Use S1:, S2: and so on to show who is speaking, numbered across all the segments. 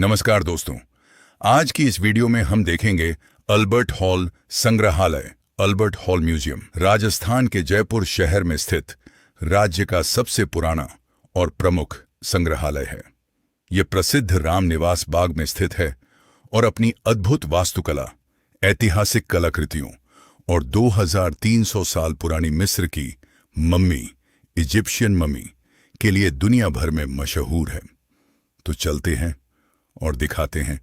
S1: नमस्कार दोस्तों, आज की इस वीडियो में हम देखेंगे अल्बर्ट हॉल संग्रहालय, अल्बर्ट हॉल म्यूजियम। राजस्थान के जयपुर शहर में स्थित राज्य का सबसे पुराना और प्रमुख संग्रहालय है। यह प्रसिद्ध राम निवास बाग में स्थित है और अपनी अद्भुत वास्तुकला, ऐतिहासिक कलाकृतियों और 2300 साल पुरानी मिस्र की मम्मी, इजिप्शियन मम्मी के लिए दुनिया भर में मशहूर है। तो चलते हैं और दिखाते हैं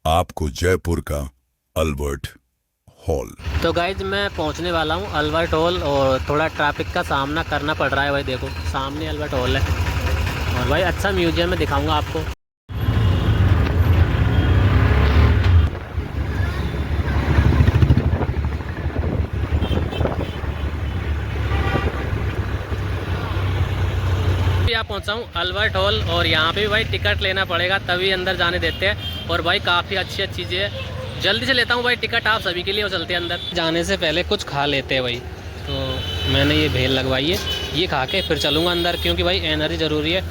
S1: आपको जयपुर का अल्बर्ट हॉल।
S2: तो गाइज मैं पहुंचने वाला हूं अल्बर्ट हॉल और थोड़ा ट्रैफिक का सामना करना पड़ रहा है। भाई देखो सामने अल्बर्ट हॉल है और भाई अच्छा म्यूजियम में दिखाऊंगा आपको। यहाँ पहुँचा हूँ अल्बर्ट हॉल और यहाँ पे भी भाई टिकट लेना पड़ेगा तभी अंदर जाने देते हैं। और भाई काफ़ी अच्छी अच्छी चीज़ें हैं। जल्दी से लेता हूँ भाई टिकट आप सभी के लिए और चलते हैं अंदर। जाने से पहले कुछ खा लेते हैं भाई, तो मैंने ये भेल लगवाई है, ये खा के फिर चलूँगा अंदर क्योंकि भाई एनर्जी ज़रूरी है।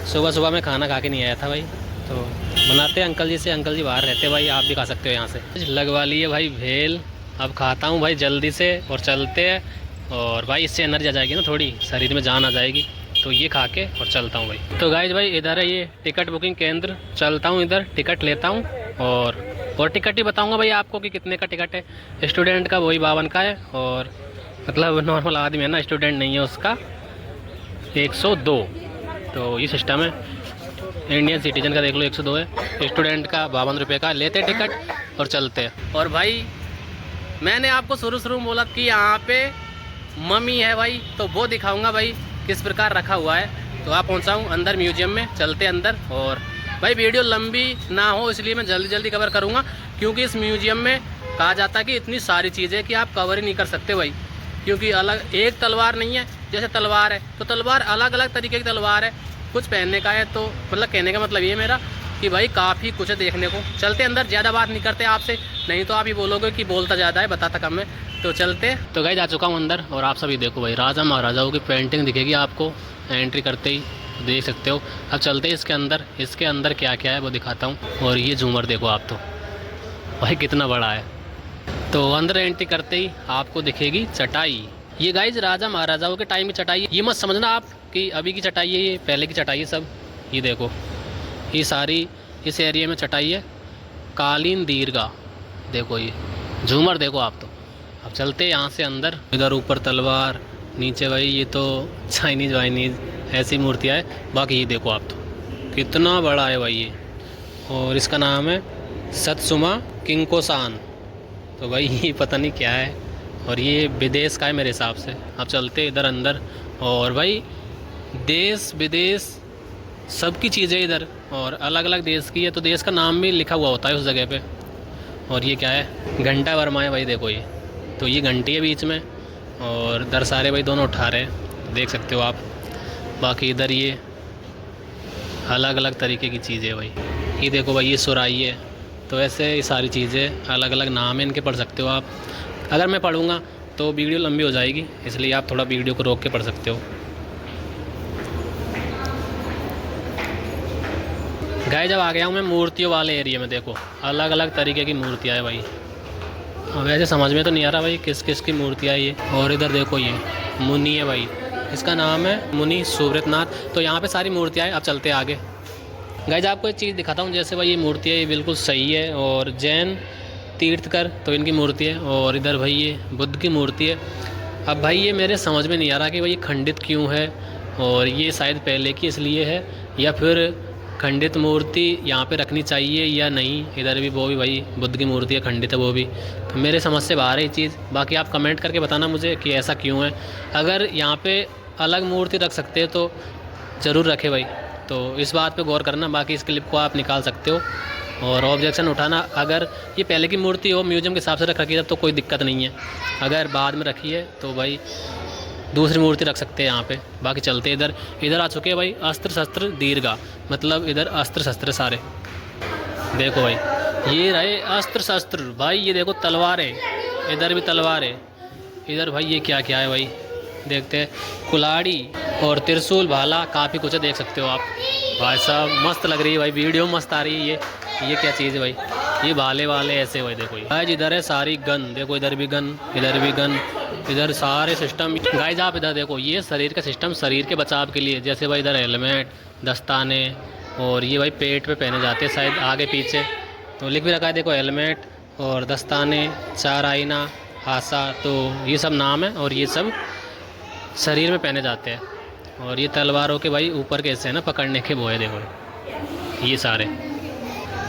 S2: सुबह सुबह मैं खाना खा के नहीं आया था भाई, तो बनाते हैं अंकल जी से। अंकल जी बाहर रहते भाई, आप भी खा सकते हो यहाँ से। लगवा लिए भाई भेल, अब खाता हूँ भाई जल्दी से और चलते हैं। और भाई इससे एनर्जी आ जाएगी ना, थोड़ी शरीर में जान आ जाएगी, तो ये खा के और चलता हूँ भाई। तो गाइज भाई इधर है ये टिकट बुकिंग केंद्र, चलता हूँ इधर टिकट लेता हूँ और टिकट ही बताऊँगा भाई आपको कि कितने का टिकट है। स्टूडेंट का वही 52 का है और मतलब नॉर्मल आदमी है ना, स्टूडेंट नहीं है, उसका 102। तो ये सिस्टम है। इंडियन सिटीजन का देख लो 102 है, स्टूडेंट का 52 रुपये का। लेते टिकट और चलते हैं। और भाई मैंने आपको शुरू में बोला कि यहाँ पे मम्मी है भाई, तो वो दिखाऊँगा भाई किस प्रकार रखा हुआ है। तो आप पहुंचा हूँ अंदर म्यूजियम में, चलते अंदर। और भाई वीडियो लंबी ना हो इसलिए मैं जल्दी कवर करूँगा, क्योंकि इस म्यूजियम में कहा जाता है कि इतनी सारी चीज़ें कि आप कवर ही नहीं कर सकते भाई। क्योंकि अलग एक तलवार नहीं है, जैसे तलवार है तो तलवार अलग अलग तरीके की तलवार है, कुछ पहनने का है। तो मतलब कहने का मतलब ये मेरा कि भाई काफ़ी कुछ है देखने को। चलते अंदर, ज़्यादा बात नहीं करते आपसे, नहीं तो आप ही बोलोगे कि बोलता ज़्यादा है बताता कम है। तो चलते। तो गाइस जा चुका हूँ अंदर और आप सभी देखो भाई राजा महाराजाओं की पेंटिंग दिखेगी आपको एंट्री करते ही, देख सकते हो। अब चलते हैं इसके अंदर क्या क्या है वो दिखाता हूँ। और ये झूमर देखो आप, तो भाई कितना बड़ा है। तो अंदर एंट्री करते ही आपको दिखेगी चटाई। ये गाइज राजा महाराजाओं के टाइम की चटाई है, ये मत समझना आप कि अभी की चटाई है, ये पहले की चटाई है सब। ये देखो ये सारी इस एरिया में चटाई है, कालीन दीर्घा देखो, ये झूमर देखो आप। तो अब चलते यहाँ से अंदर। इधर ऊपर तलवार, नीचे भाई ये तो चाइनीज़ वाइनीज़ ऐसी मूर्तियाँ है। बाकी ये देखो आप, तो कितना बड़ा है भाई ये। और इसका नाम है सत्सुमा किंकोसान। तो भाई ये पता नहीं क्या है, और ये विदेश का है मेरे हिसाब से। अब चलते इधर अंदर। और भाई देश विदेश सबकी चीज़ें इधर, और अलग अलग देश की है तो देश का नाम भी लिखा हुआ होता है उस जगह पे। और ये क्या है, घंटा वर्मा है भाई देखो ये, तो ये घंटी है बीच में और दरसारे भाई दोनों उठा रहे हैं, देख सकते हो आप। बाकी इधर ये अलग अलग तरीके की चीज़ें है भाई। ये देखो भाई ये सुराही है। तो ऐसे ये सारी चीज़ें अलग अलग नाम है इनके, पढ़ सकते हो आप। अगर मैं पढ़ूँगा तो वीडियो लंबी हो जाएगी, इसलिए आप थोड़ा वीडियो को रोक के पढ़ सकते हो। गाइस जब आ गया हूँ मैं मूर्तियों वाले एरिया में, देखो अलग अलग तरीके की मूर्तियाँ है भाई। अब वैसे समझ में तो नहीं आ रहा भाई किस किस की मूर्तियाँ है ये। और इधर देखो ये मुनि है भाई, इसका नाम है मुनि सुब्रतनाथ। तो यहाँ पे सारी मूर्तियाँ हैं। अब चलते आगे। गाइस आपको एक चीज़ दिखाता हूँ, जैसे भाई ये मूर्तियाँ ये बिल्कुल सही है, और जैन तीर्थकर तो इनकी मूर्ति है। और इधर भाई ये बुद्ध की मूर्ति है। अब भाई ये मेरे समझ में नहीं आ रहा कि भाई ये खंडित क्यों है, और ये शायद पहले की इसलिए है, या फिर खंडित मूर्ति यहाँ पे रखनी चाहिए या नहीं। इधर भी वो भी भाई बुद्ध की मूर्ति है, खंडित है वो भी। तो मेरे समझ से बाहर है ये चीज़। बाकी आप कमेंट करके बताना मुझे कि ऐसा क्यों है। अगर यहाँ पे अलग मूर्ति रख सकते हैं तो ज़रूर रखे भाई, तो इस बात पे गौर करना। बाकी इस क्लिप को आप निकाल सकते हो और ऑब्जेक्शन उठाना। अगर ये पहले की मूर्ति हो, म्यूजियम के हिसाब से रख रखी है, तब तो कोई दिक्कत नहीं है। अगर बाद में रखी है तो भाई दूसरी मूर्ति रख सकते हैं यहाँ पे। बाकी चलते इधर आ चुके हैं भाई अस्त्र शस्त्र दीर्घा, मतलब इधर अस्त्र शस्त्र सारे देखो भाई। ये रहे अस्त्र शस्त्र भाई, ये देखो तलवार है, इधर भी तलवार है। इधर भाई ये क्या क्या है भाई, देखते हैं। कुल्हाड़ी और त्रिशूल भाला काफ़ी कुछ है, देख सकते हो आप। भाई साहब मस्त लग रही है भाई, वीडियो मस्त आ रही है ये। ये क्या चीज़ है भाई, ये भाले वाले ऐसे भाई देखो। गाइज इधर है सारी गन, देखो इधर भी गन, इधर भी गन, इधर सारे सिस्टम। गाइज आप इधर देखो, ये शरीर का सिस्टम, शरीर के बचाव के लिए, जैसे भाई इधर हेलमेट, दस्ताने, और ये भाई पेट पे पहने जाते हैं शायद आगे पीछे, तो लिख भी रखा है देखो हेलमेट और दस्ताने, 4 आईना, हासा, तो ये सब नाम है और ये सब शरीर में पहने जाते हैं। और ये तलवारों के भाई ऊपर कैसे है ना पकड़ने के वो है देखो ये सारे।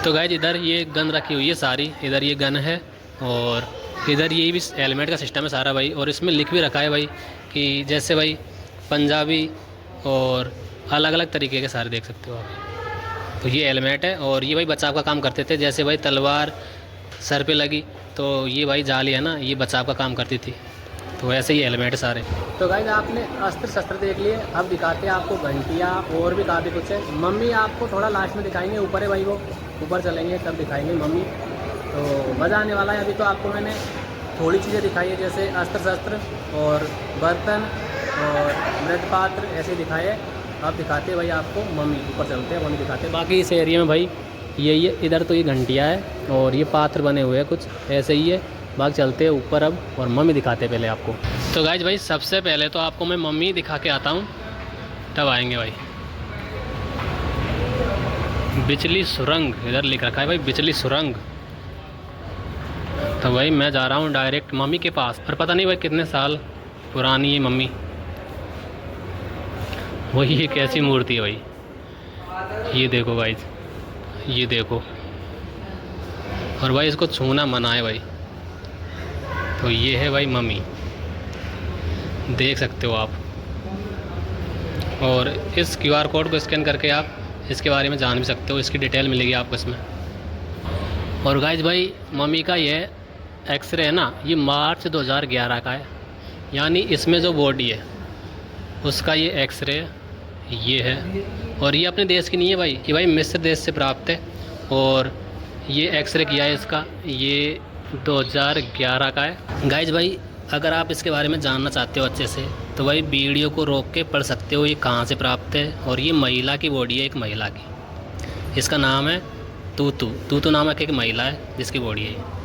S2: तो गाइज इधर ये गन रखी हुई है सारी, इधर ये गन है और इधर ये भी हेलमेट का सिस्टम है सारा भाई। और इसमें लिख भी रखा है भाई कि जैसे भाई पंजाबी और अलग अलग तरीके के सारे देख सकते हो आप। तो ये हेलमेट है और ये भाई बचाव का काम करते थे, जैसे भाई तलवार सर पे लगी तो ये भाई जाली है ना, ये बचाव का काम करती थी, तो ऐसे ही हेलमेट सारे। तो गाइज आपने अस्त्र शस्त्र देख लिए, अब दिखाते हैं आपको घंटियाँ और भी काफ़ी कुछ है। मम्मी आपको थोड़ा लास्ट में दिखाएंगे, ऊपर है भाई वो, ऊपर चलेंगे तब दिखाएंगे मम्मी, तो मज़ा आने वाला है। अभी तो आपको मैंने थोड़ी चीज़ें दिखाई है, जैसे अस्त्र शस्त्र और बर्तन और मृत पात्र ऐसे दिखाए है। अब दिखाते हैं भाई आपको मम्मी, ऊपर चलते हैं, मम्मी दिखाते हैं। बाकी इस एरिया में भाई ये इधर तो ये घंटियाँ है और ये पात्र बने हुए हैं कुछ ऐसे ही है। बाकी चलते हैं ऊपर अब और मम्मी दिखाते हैं पहले आपको। तो गाइज भाई सबसे पहले तो आपको मैं मम्मी दिखा के आता हूँ, तब आएंगे भाई। बिजली सुरंग इधर लिख रखा है भाई, बिजली सुरंग। तो भाई मैं जा रहा हूँ डायरेक्ट मम्मी के पास, और पता नहीं भाई कितने साल पुरानी है मम्मी। वही ये कैसी मूर्ति है भाई, ये देखो भाई, ये देखो। और भाई इसको छूना मना है भाई। तो ये है भाई मम्मी, देख सकते हो आप। और इस QR कोड को स्कैन करके आप इसके बारे में जान भी सकते हो, इसकी डिटेल मिलेगी आपको इसमें। और गाइज भाई मम्मी का ये एक्सरे है ना, ये मार्च 2011 का है, यानी इसमें जो बॉडी है उसका ये एक्सरे ये है। और ये अपने देश की नहीं है भाई, कि भाई मिस्र देश से प्राप्त है। और ये एक्सरे किया है इसका, ये 2011 का है। गाइज भाई अगर आप इसके बारे में जानना चाहते हो अच्छे से, तो भाई वीडियो को रोक के पढ़ सकते हो ये कहाँ से प्राप्त है। और ये महिला की बॉडी है, एक महिला की, इसका नाम है तूतू। तूतू नामक एक महिला है जिसकी बॉडी है।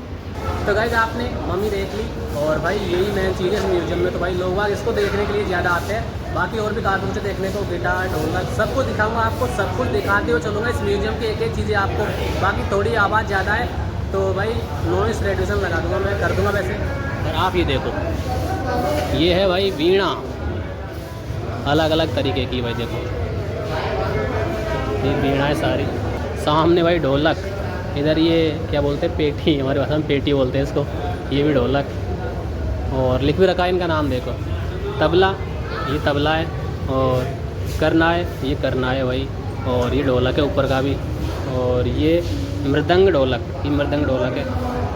S2: तो गाइज आपने मम्मी देख ली, और भाई यही मेन चीज़ है इस म्यूजियम में। तो भाई लोग बाग इसको देखने के लिए ज़्यादा आते हैं। बाकी और भी कार्टून से देखने को, गिटार, ढोलक, सब कुछ दिखाऊंगा आपको, सब कुछ दिखाते हुए चलूँगा इस म्यूजियम की एक एक चीज़ें आपको। बाकी थोड़ी आवाज़ ज़्यादा है तो भाई नॉइस रिडक्शन लगा दूँगा, मैं कर दूँगा वैसे। और आप ये देखो, ये है भाई वीणा, अलग अलग तरीके की भाई देखो, ये वीणा है सारी। सामने भाई ढोलक, इधर ये क्या बोलते हैं, पेटी, हमारे भाषा में पेटी बोलते हैं इसको, ये भी ढोलक। और लिख भी रखा है इनका नाम देखो। तबला, ये तबला है। और करना है, ये करना है भाई। और ये ढोलक है ऊपर का भी। और ये मृदंग ढोलक, ये मृदंग ढोलक है।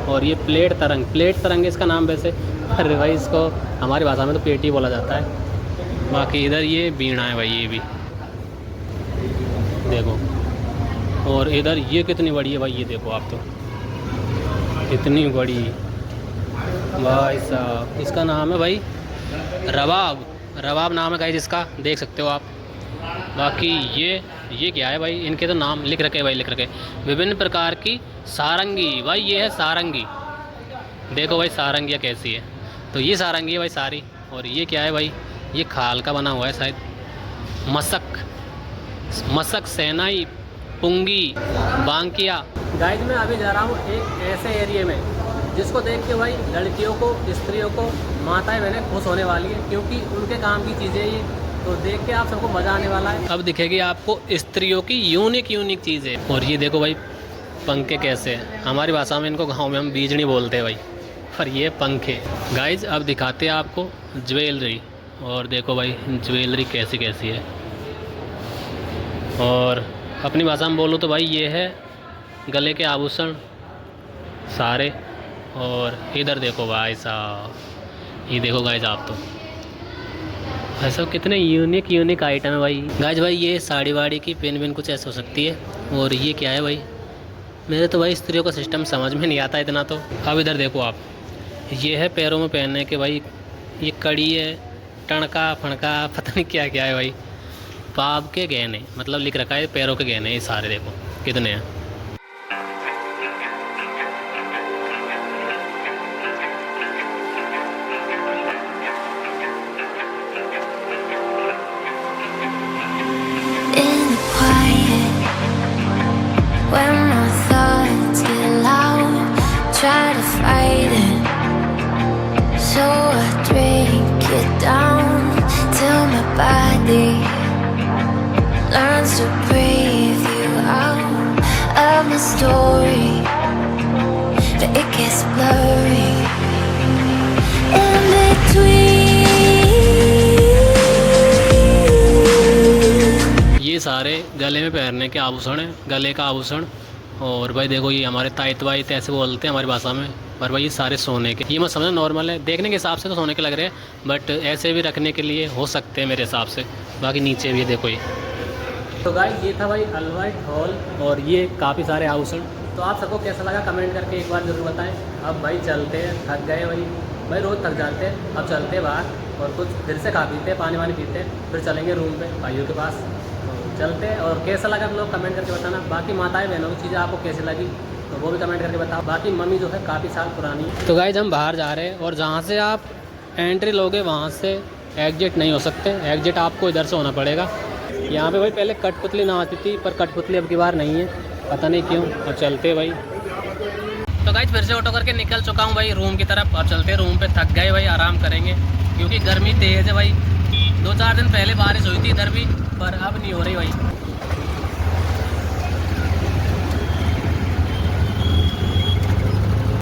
S2: और ये प्लेट तरंग, प्लेट तरंग इसका नाम वैसे, अरे भाई इसको हमारी भाषा में तो पेटी बोला जाता है। बाकी इधर ये वीणा है भाई, ये भी देखो। और इधर ये कितनी बड़ी है भाई, ये देखो आप, तो इतनी बड़ी भाई साहब। इसका नाम है भाई रबाब, रबाब नाम है गाइस इसका, देख सकते हो आप। बाकी ये क्या है भाई, इनके तो नाम लिख रखे भाई, लिख रखे विभिन्न प्रकार की सारंगी। भाई ये है सारंगी, देखो भाई सारंगियाँ कैसी है। तो ये सारंगी है भाई सारी। और ये क्या है भाई, ये खाल का बना हुआ है शायद। मसक, सेनाई, पुंगी, बांकिया। गाइड में अभी जा रहा हूँ एक ऐसे एरिया में जिसको देख के भाई लड़कियों को, स्त्रियों को, माताएं बहनें खुश होने वाली है, क्योंकि उनके काम की चीज़ें ये। तो देख के आप सबको मज़ा आने वाला है। अब दिखेगी आपको स्त्रियों की यूनिक चीज़ें। और ये देखो भाई पंखे कैसे हैं, हमारी भाषा में इनको गाँव में हम बीजनी बोलते हैं भाई, पर ये पंखे। गाइज अब दिखाते हैं आपको ज्वेलरी। और देखो भाई ज्वेलरी कैसी कैसी है। और अपनी भाषा में बोलूँ तो भाई ये है गले के आभूषण सारे। और इधर देखो भाई साहब, ये देखो गाइज आप, तो ऐसा कितने यूनिक आइटम है भाई। गाइज भाई ये साड़ी वाड़ी की पिन कुछ ऐसे हो सकती है। और ये क्या है भाई, मेरे तो भाई स्त्रियों का सिस्टम समझ में नहीं आता इतना। तो अब इधर देखो आप, ये है पैरों में पहनने के भाई, ये कड़ी है, टणका फणका, पता नहीं क्या क्या है भाई। पाव के गहने, मतलब लिख रखा है पैरों के गहने, ये सारे देखो कितने हैं।
S3: to breathe you out of my story, but it gets blurry in between.
S2: ये सारे गले में पहनने के आभूषण हैं, गले का आभूषण। और भाई देखो ये हमारे ताइत वाइत ऐसे बोलते हैं हमारी भाषा में, पर भाई ये सारे सोने के, ये मत समझना नॉर्मल है, देखने के हिसाब से तो सोने के लग रहे हैं, बट ऐसे भी रखने के लिए हो सकते हैं मेरे हिसाब से। बाकी नीचे भी है देखो ये। तो गाइस ये था भाई अल्बर्ट हॉल और ये काफ़ी सारे आभूषण। तो आप सबको कैसा लगा कमेंट करके एक बार ज़रूर बताएं। अब भाई चलते हैं, थक गए भाई रोज़ थक जाते हैं, अब चलते हैं बाहर और कुछ फिर से खा पीते हैं, पानी वानी पीते हैं, फिर चलेंगे रूम पे भाइयों के पास। चलते हैं और कैसा लगा आप लोग कमेंट करके बताना। बाकी माताएं बहनों की चीज़ें आपको कैसी लगी तो वो भी कमेंट करके बताओ। बाकी मम्मी जो है काफ़ी साल पुरानी है। तो गाइस हम बाहर जा रहे हैं और जहाँ से आप एंट्री लोगे वहाँ से एग्जिट नहीं हो सकते, एग्जिट आपको इधर से होना पड़ेगा। यहाँ पे भाई पहले कठपुतली ना आती थी, पर कठपुतली अब की बार नहीं है, पता नहीं क्यों। अब चलते भाई। तो गाइस फिर से ऑटो करके निकल चुका हूँ भाई रूम की तरफ। अब चलते रूम पे, थक गए भाई, आराम करेंगे क्योंकि गर्मी तेज़ है भाई। 2-4 दिन पहले बारिश हुई थी इधर भी, पर अब नहीं हो रही भाई।